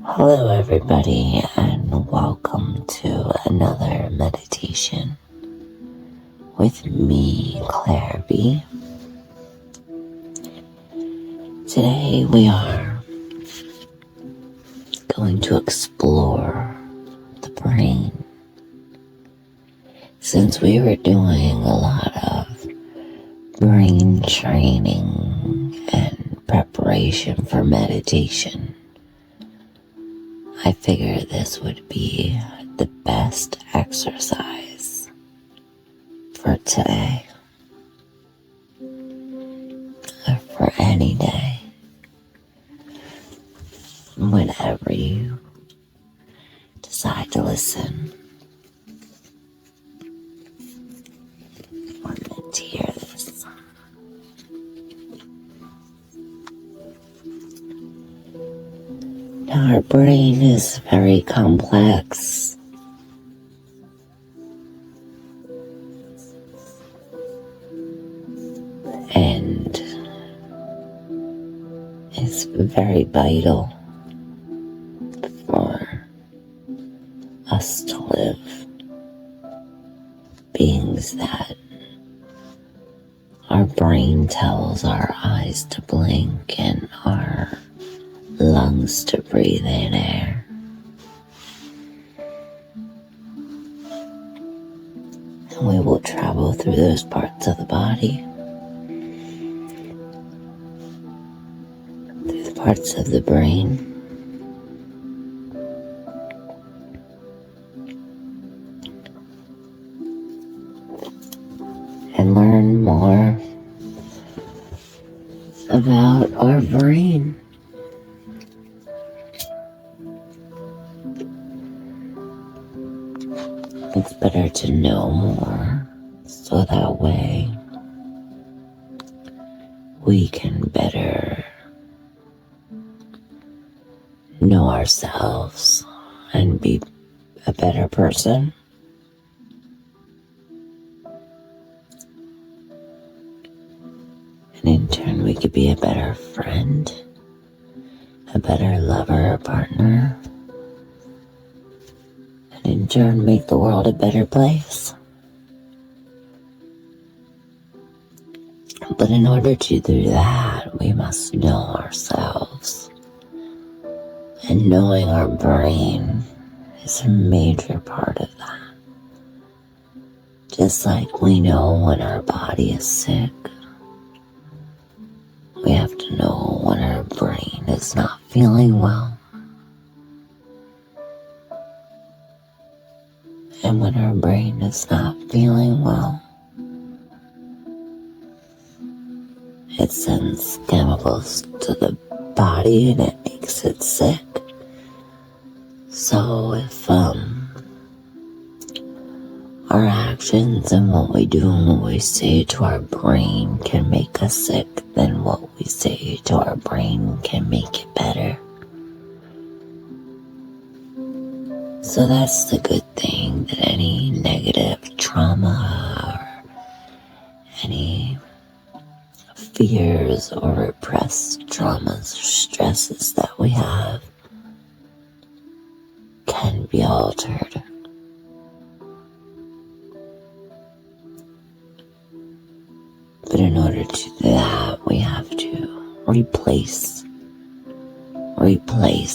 Hello, everybody, and welcome to another meditation with me, Claire B. Today, we are going to explore the brain. Since we were doing a lot of brain training and preparation for meditation, I figured this would be the best exercise for today, or for any day, whenever you decide to listen or meant to hear this. Now, our brain is very complex. And it's very vital for us to live. Beings that our brain tells our eyes to blink and our lungs to breathe in air. And we will travel through those parts of the body, through the parts of the brain, and learn more about our brain. It's better to know more, so that way we can better know ourselves and be a better person. And in turn, we could be a better friend, a better lover or partner, and in turn make the world a better place. But in order to do that, we must know ourselves. And knowing our brain is a major part of that. Just like we know when our body is sick, we have to know when our brain is not feeling well. And when our brain is not feeling well, it sends chemicals to the body and it makes it sick. So if our actions and what we do and what we say to our brain can make us sick, then what we say to our brain can make it better. So that's the good thing, that any negative trauma or any fears or repressed traumas or stresses that we have can be altered. But in order to do that, we have to replace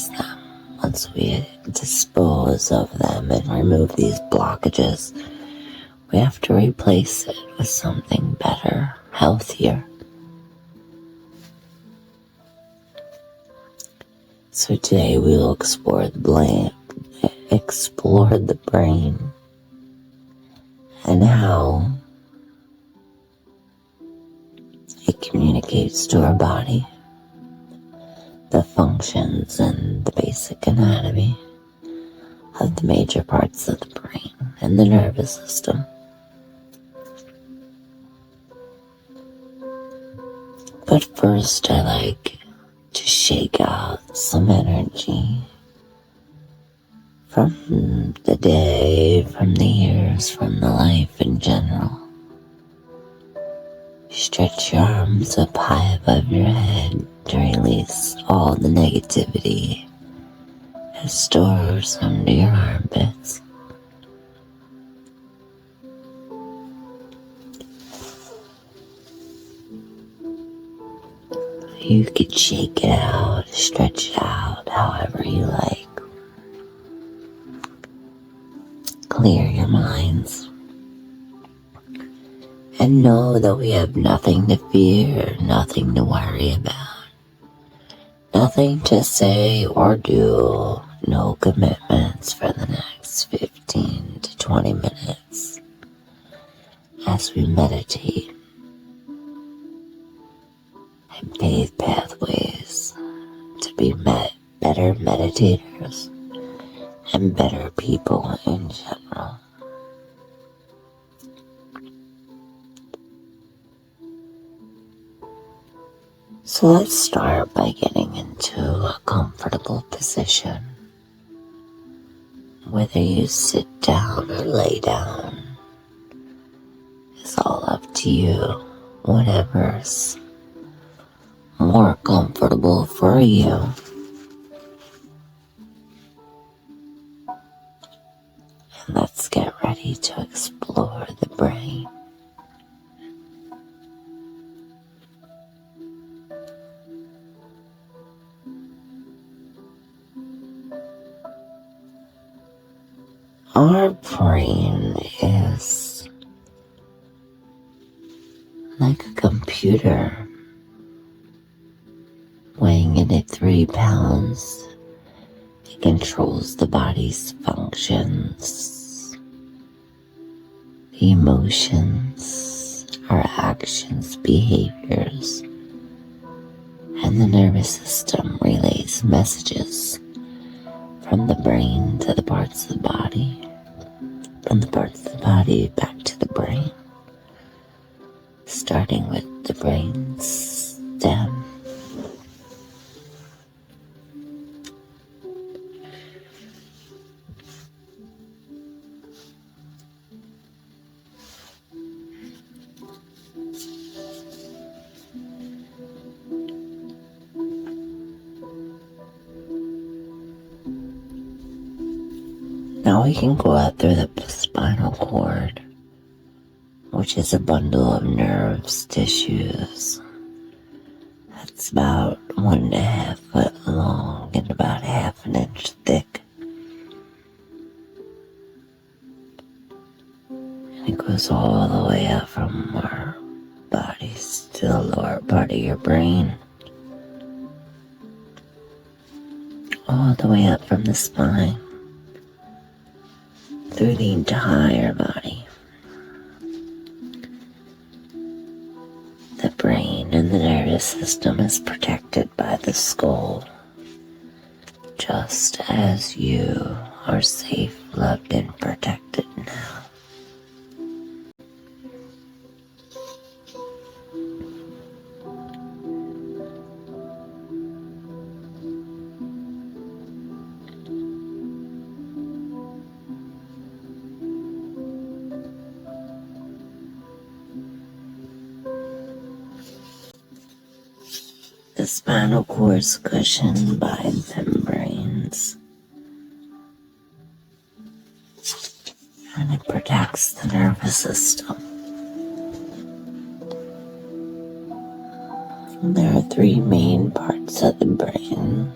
them. Once we dispose of them and remove these blockages, we have to replace it with something better, healthier. So today we will explore the brain and how it communicates to our body, the functions and the basic anatomy of the major parts of the brain and the nervous system. But first, I like to shake out some energy from the day, from the years, from the life in general. Stretch your arms up high above your head to release all the negativity It stores under your armpits. You could shake it out, stretch it out, however you like. Clear your minds. And know that we have nothing to fear, nothing to worry about. Nothing to say or do. No commitments for the next 15 to 20 minutes as we meditate and pave pathways to be better meditators and better people in general. So let's start by getting into a comfortable position. Whether you sit down or lay down is all up to you. Whatever's more comfortable for you. And let's get ready to explore the brain. Our brain is like a computer weighing in at 3 pounds. It controls the body's functions, the emotions, our actions, behaviors, and the nervous system relays messages from the brain to the parts of the body, from the parts of the body back to the brain, starting with the brain stem. Now we can go out through the spinal cord, which is a bundle of nerves, tissues. That's about 1.5 foot long and about 1/2 inch thick. And it goes all the way up from our bodies to the lower part of your brain. All the way up from the spine, through the entire body. The brain and the nervous system is protected by the skull, just as you are safe, loved, and protected now. The spinal cord is cushioned by membranes, and it protects the nervous system. There are 3 main parts of the brain.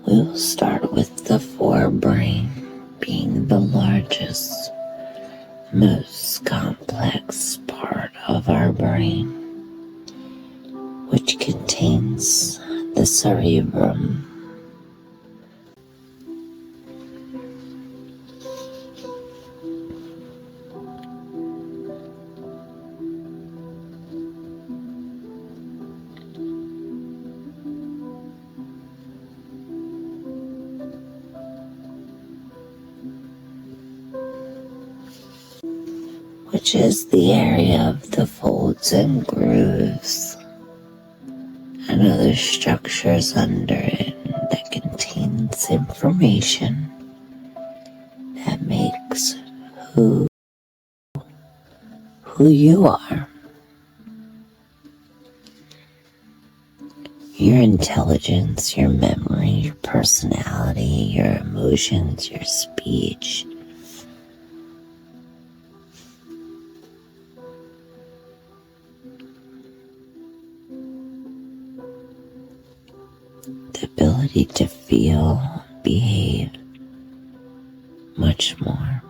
We will start with the forebrain, being the largest, most complex part of our brain, which contains the cerebrum, which is the area of the folds and grooves and other structures under it that contains information that makes who you are. your intelligence, your memory, your personality, your emotions, your speech. The ability to feel, behave much more.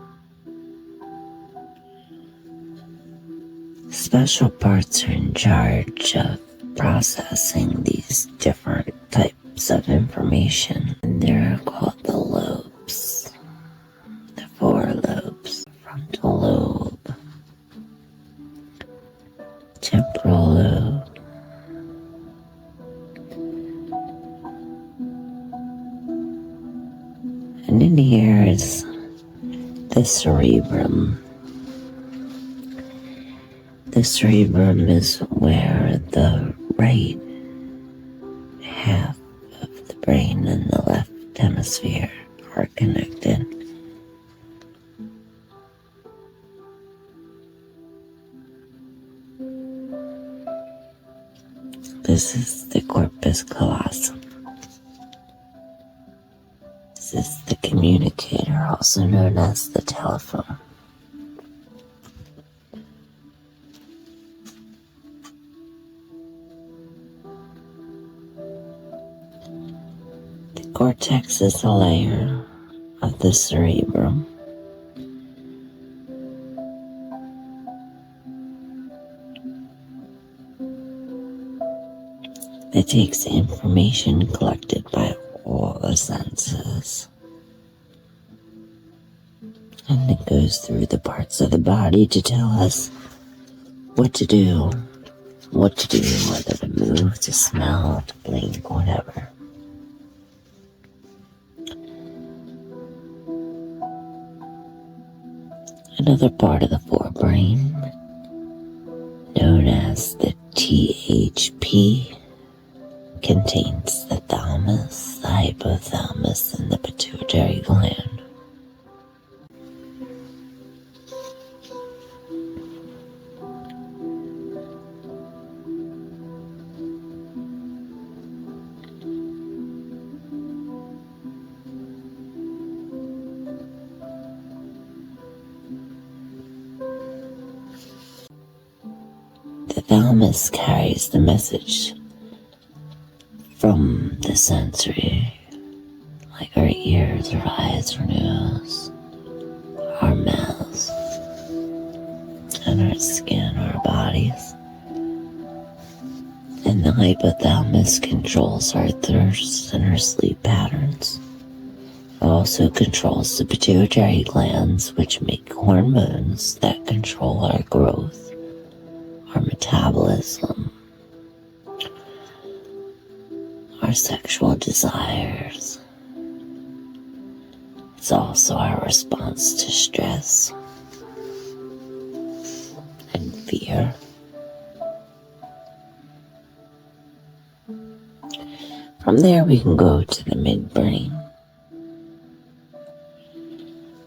Special parts are in charge of processing these different types of information, and they're called the lobes, the four lobes: frontal lobe, temporal lobe, and in here is the cerebrum. The cerebrum is where the right half of the brain and the left hemisphere are connected. This is the corpus callosum. This is the communicator, also known as the telephone. The cortex is a layer of the cerebrum. It takes information collected by all the senses, and it goes through the parts of the body to tell us what to do, whether to move, to smell, to blink, whatever. Another part of the forebrain, known as the THP, contains the thalamus, the hypothalamus, and the pituitary gland. The thalamus carries the message from the sensory, like our ears, our eyes, our nose, our mouths, and our skin, our bodies. And the hypothalamus controls our thirst and our sleep patterns. It also controls the pituitary glands, which make hormones that control our growth, our metabolism, our sexual desires. It's also our response to stress and fear. From there we can go to the midbrain,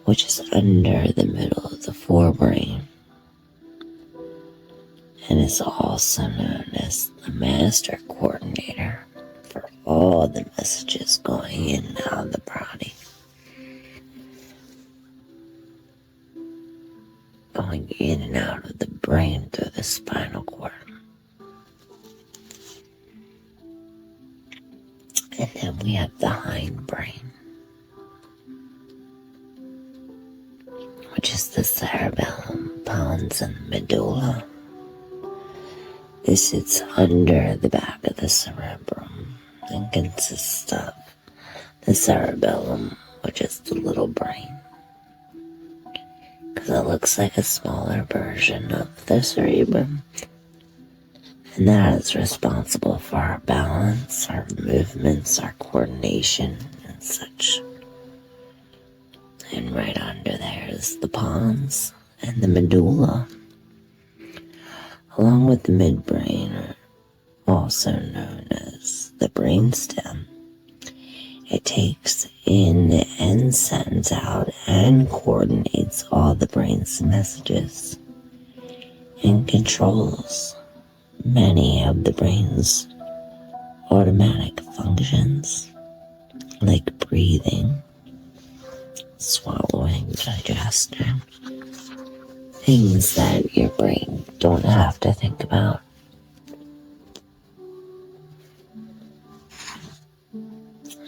which is under the middle of the forebrain, and is also known as the master coordinator for all the messages going in and out of the body. Going in and out of the brain through the spinal cord. And then we have the hindbrain, which is the cerebellum, pons, and medulla. This sits under the back of the cerebrum and consists of the cerebellum, which is the little brain, because it looks like a smaller version of the cerebrum, and that is responsible for our balance, our movements, our coordination, and such. And right under there is the pons and the medulla, along with the midbrain, also known as the brainstem. It takes in and sends out and coordinates all the brain's messages and controls many of the brain's automatic functions like breathing, swallowing, digestion, things that your brain don't have to think about.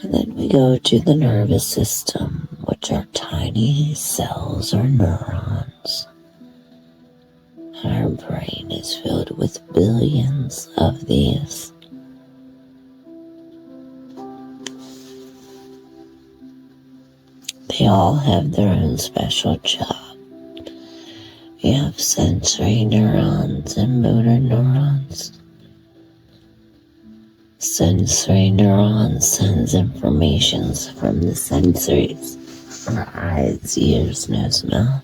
And then we go to the nervous system, which are tiny cells or neurons. And our brain is filled with billions of these. They all have their own special job. We have sensory neurons and motor neurons. Sensory neurons sends information from the sensories, our eyes, ears, nose, mouth.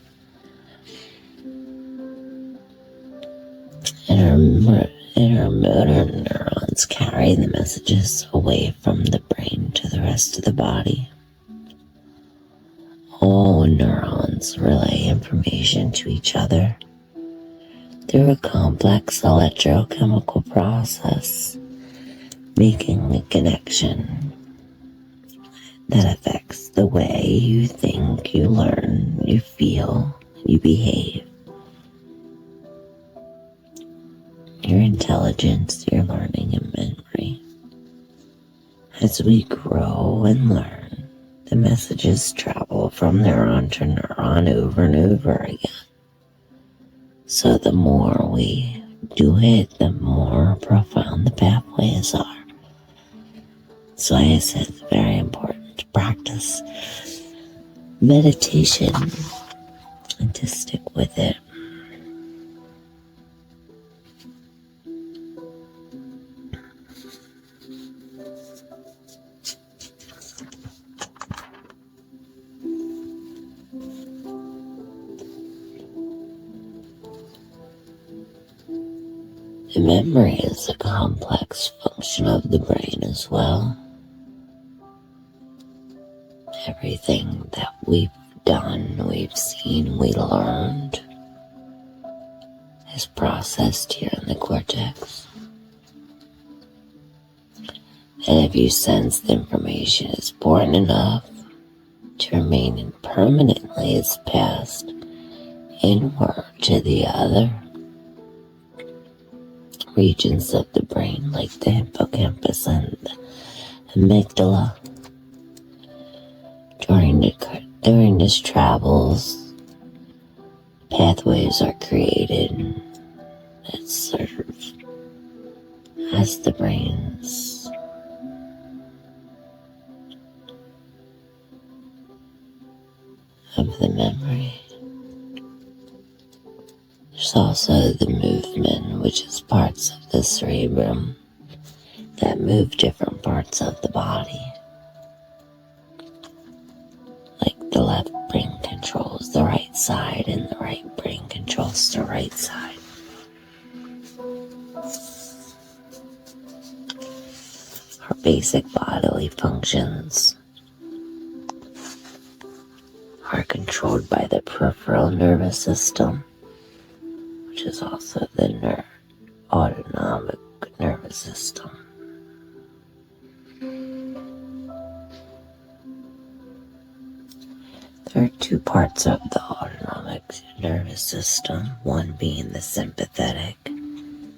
And our motor neurons carry the messages away from the brain to the rest of the body. All neurons relay information to each other through a complex electrochemical process, making a connection that affects the way you think, you learn, you feel, you behave. Your intelligence, your learning, and memory. As we grow and learn, the messages travel from neuron to neuron over and over again. So the more we do it, the more profound the pathways are. So I said it's very important to practice meditation and to stick with it. The memory is a complex function of the brain as well. Everything that we've done, we've seen, we learned is processed here in the cortex. And if you sense the information is important enough to remain permanently, it's passed inward to the other regions of the brain, like the hippocampus and the amygdala. During this travels, pathways are created that serve as the brains of the memory. There's also the movement, which is parts of the cerebrum that move different parts of the body. Like the left brain controls the right side and the right brain controls the right side. Our basic bodily functions are controlled by the peripheral nervous system, which is also the autonomic nervous system. There are two parts of the autonomic nervous system, one being the sympathetic and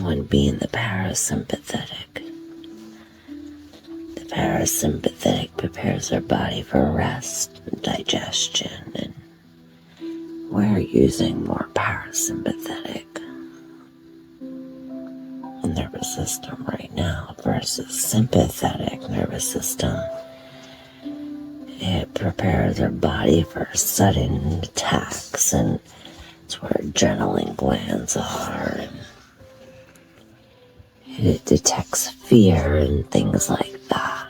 one being the parasympathetic. The parasympathetic prepares our body for rest and digestion, and we're using more parasympathetic nervous system right now versus sympathetic nervous system. It prepares our body for sudden attacks, and it's where adrenaline glands are, and it detects fear and things like that.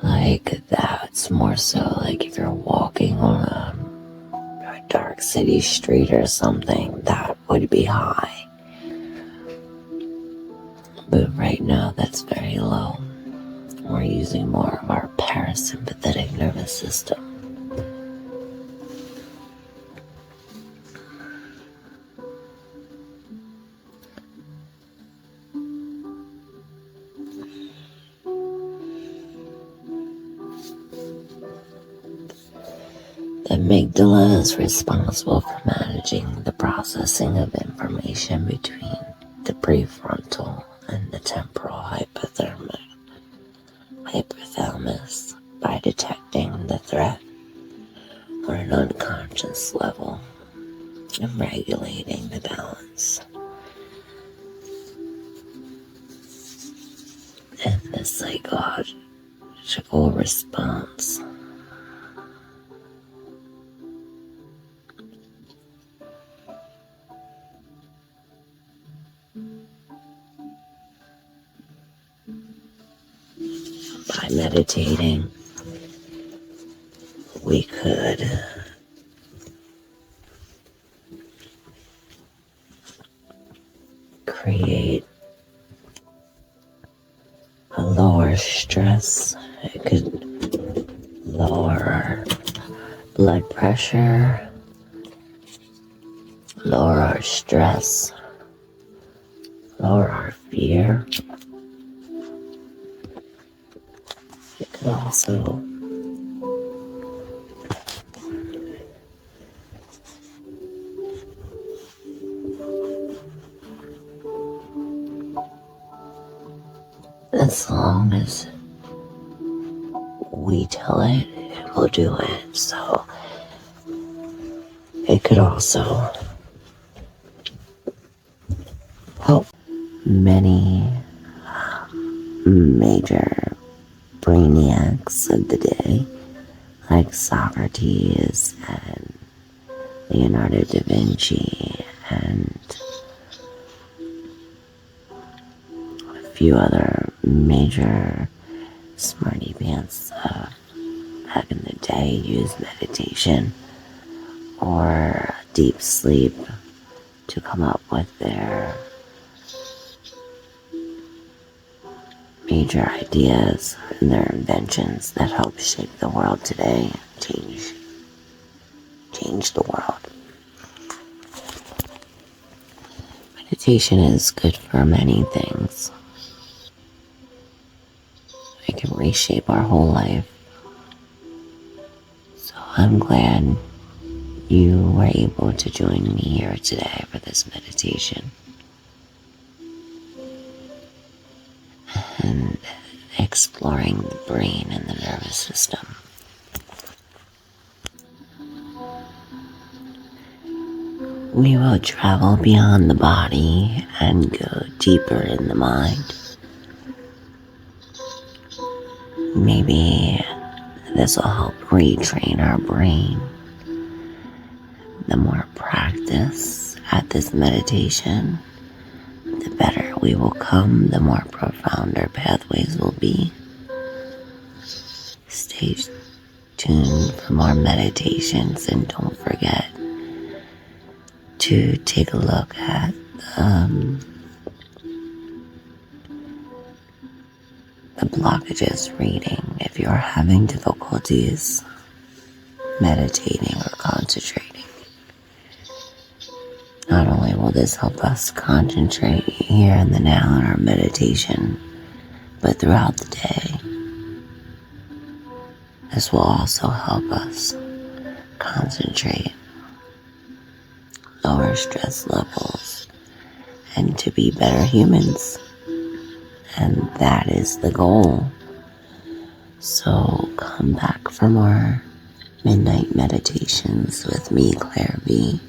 Like that, it's more so like if you're walking on a dark city street or something, that would be high. But right now, that's very low. We're using more of our parasympathetic nervous system. amygdala is responsible for managing the processing of information between the prefrontal and the temporal hypothalamus by detecting the threat on an unconscious level and regulating the balance. And the psychological response by meditating, we could create a lower stress. It could lower our blood pressure, lower our stress, lower our fear. It could also as long as we tell it, it will do it. So it could also help many major brainiacs of the day, like Socrates and Leonardo da Vinci and a few other major smarty pants back in the day use meditation or deep sleep to come up with their major ideas and their inventions that help shape the world today, change the world. Meditation is good for many things. It can reshape our whole life. So I'm glad you were able to join me here today for this meditation. And exploring the brain and the nervous system. We will travel beyond the body and go deeper in the mind. Maybe this will help retrain our brain. The more practice at this meditation, the better we will come, the more profound our pathways will be. Stay tuned for more meditations, and don't forget to take a look at the blockages reading if you're having difficulties meditating or concentrating. Not only will this help us concentrate here in the now in our meditation, but throughout the day, this will also help us concentrate, lower stress levels, and to be better humans. And that is the goal. So come back for more midnight meditations with me, Claire V.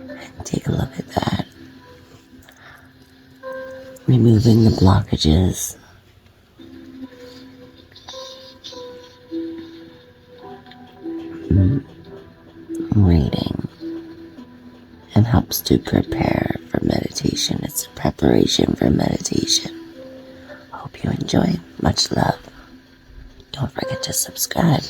And take a look at that. Removing the blockages. Reading. And helps to prepare for meditation. It's a preparation for meditation. Hope you enjoy. Much love. Don't forget to subscribe.